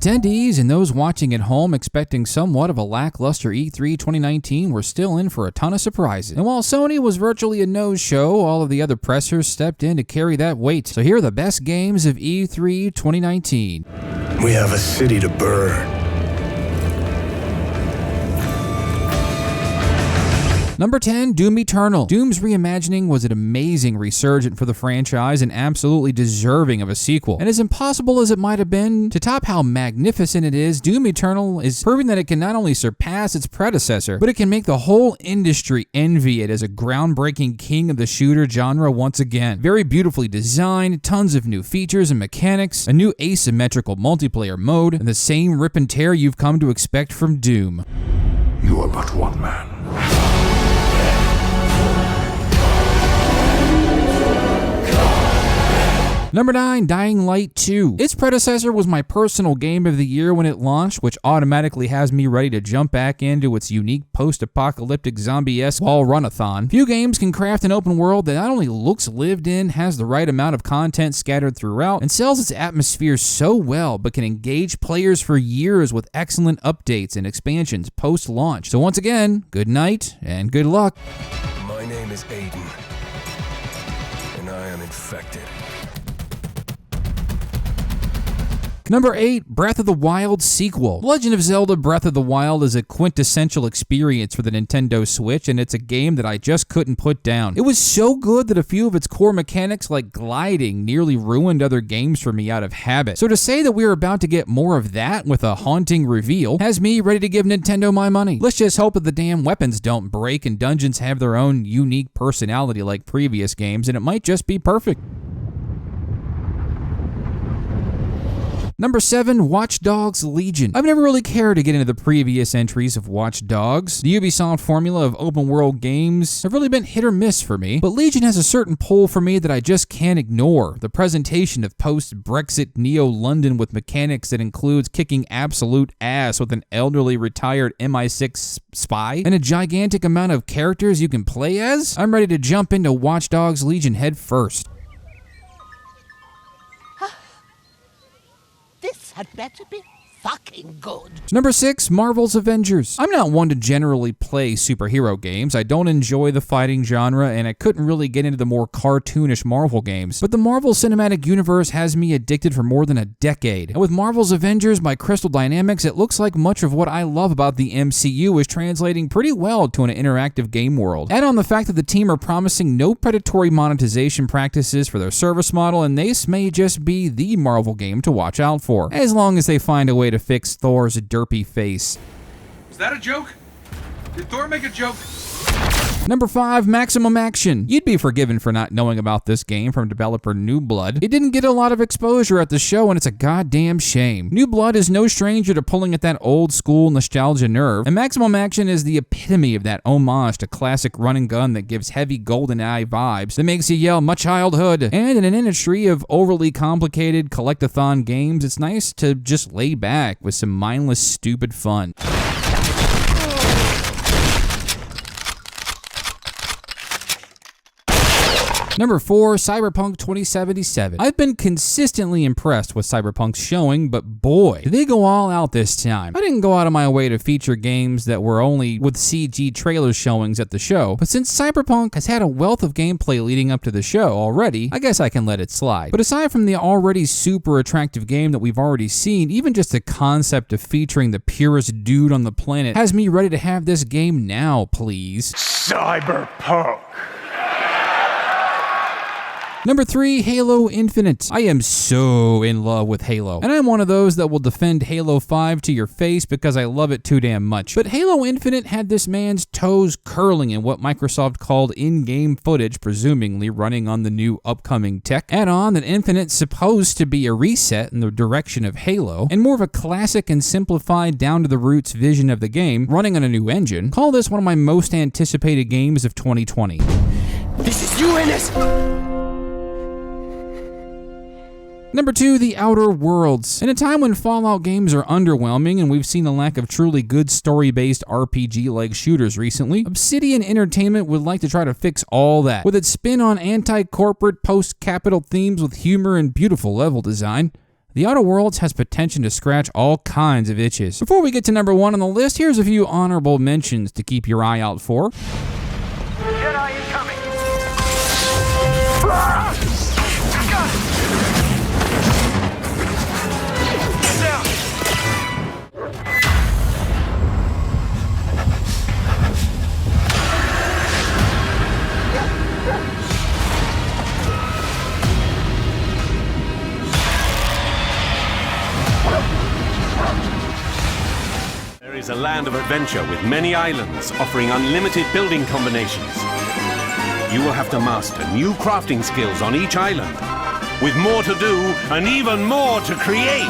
Attendees and those watching at home expecting somewhat of a lackluster E3 2019 were still in for a ton of surprises. And while Sony was virtually a no-show, all of the other pressers stepped in to carry that weight. So here are the best games of E3 2019. We have a city to burn. Number 10, Doom Eternal. Doom's reimagining was an amazing resurgent for the franchise and absolutely deserving of a sequel. And as impossible as it might have been to top how magnificent it is, Doom Eternal is proving that it can not only surpass its predecessor, but it can make the whole industry envy it as a groundbreaking king of the shooter genre once again. Very beautifully designed, tons of new features and mechanics, a new asymmetrical multiplayer mode, and the same rip and tear you've come to expect from Doom. You are but one man. Number 9, Dying Light 2. Its predecessor was my personal game of the year when it launched, which automatically has me ready to jump back into its unique post-apocalyptic zombie-esque wall run-a-thon. Few games can craft an open world that not only looks lived in, has the right amount of content scattered throughout, and sells its atmosphere so well, but can engage players for years with excellent updates and expansions post-launch. So once again, good night and good luck. My name is Aiden, and I am infected. Number 8, Breath of the Wild sequel. Legend of Zelda Breath of the Wild is a quintessential experience for the Nintendo Switch, and it's a game that I just couldn't put down. It was so good that a few of its core mechanics, like gliding, nearly ruined other games for me out of habit. So to say that we're about to get more of that with a haunting reveal has me ready to give Nintendo my money. Let's just hope that the damn weapons don't break and dungeons have their own unique personality like previous games, and it might just be perfect. Number 7, Watch Dogs Legion. I've never really cared to get into the previous entries of Watch Dogs. The Ubisoft formula of open world games have really been hit or miss for me, but Legion has a certain pull for me that I just can't ignore. The presentation of post-Brexit Neo-London with mechanics that includes kicking absolute ass with an elderly retired MI6 spy, and a gigantic amount of characters you can play as. I'm ready to jump into Watch Dogs Legion head first. This had better be fucking good. Number 6, Marvel's Avengers. I'm not one to generally play superhero games. I don't enjoy the fighting genre, and I couldn't really get into the more cartoonish Marvel games. But the Marvel Cinematic Universe has me addicted for more than a decade. And with Marvel's Avengers by Crystal Dynamics, it looks like much of what I love about the MCU is translating pretty well to an interactive game world. Add on the fact that the team are promising no predatory monetization practices for their service model, and this may just be the Marvel game to watch out for, as long as they find a way to fix Thor's derpy face. Was that a joke? Did Thor make a joke? Number 5, Maximum Action. You'd be forgiven for not knowing about this game from developer New Blood. It didn't get a lot of exposure at the show, and it's a goddamn shame. New Blood is no stranger to pulling at that old school nostalgia nerve, and Maximum Action is the epitome of that homage to classic run and gun that gives heavy GoldenEye vibes, that makes you yell, "My childhood!" And in an industry of overly complicated collect-a-thon games, it's nice to just lay back with some mindless, stupid fun. Number 4, Cyberpunk 2077. I've been consistently impressed with Cyberpunk's showing, but boy, did they go all out this time. I didn't go out of my way to feature games that were only with CG trailer showings at the show, but since Cyberpunk has had a wealth of gameplay leading up to the show already, I guess I can let it slide. But aside from the already super attractive game that we've already seen, even just the concept of featuring the purest dude on the planet has me ready to have this game now, please. Cyberpunk. Number 3, Halo Infinite. I am so in love with Halo, and I'm one of those that will defend Halo 5 to your face because I love it too damn much. But Halo Infinite had this man's toes curling in what Microsoft called in-game footage, presumably running on the new upcoming tech. Add on that Infinite's supposed to be a reset in the direction of Halo, and more of a classic and simplified down-to-the-roots vision of the game, running on a new engine. Call this one of my most anticipated games of 2020. This is UNS. Number 2, The Outer Worlds. In a time when Fallout games are underwhelming and we've seen the lack of truly good story-based RPG-like shooters recently, Obsidian Entertainment would like to try to fix all that with its spin on anti-corporate post-capital themes with humor and beautiful level design. The Outer Worlds has potential to scratch all kinds of itches. Before we get to number 1 on the list, here's a few honorable mentions to keep your eye out for. Jedi incoming! There is a land of adventure with many islands offering unlimited building combinations. You will have to master new crafting skills on each island, with more to do and even more to create.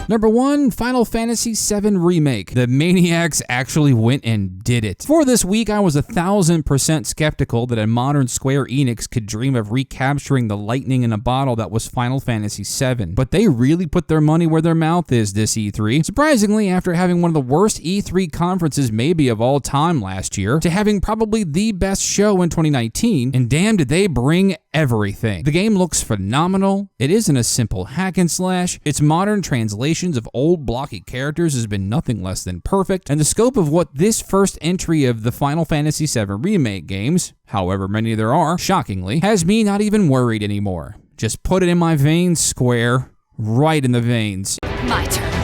Number 1, Final Fantasy VII Remake. The maniacs actually went and did it. For this week, I was 1000% skeptical that a modern Square Enix could dream of recapturing the lightning in a bottle that was Final Fantasy VII. But they really put their money where their mouth is this E3. Surprisingly, after having one of the worst E3 conferences maybe of all time last year, to having probably the best show in 2019, and damn did they bring everything. The game looks phenomenal. It isn't a simple hack and slash. Its modern translations of old blocky characters has been nothing less than perfect, and the scope of what this first entry of the Final Fantasy VII Remake games, however many there are, shockingly, has me not even worried anymore. Just put it in my veins, Square. Right in the veins. My turn.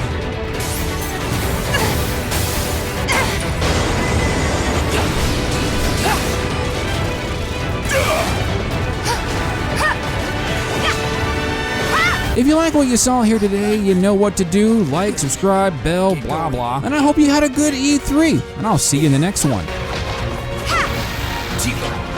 If you like what you saw here today, you know what to do. Like, subscribe, bell, blah, blah. And I hope you had a good E3. And I'll see you in the next one. Tico.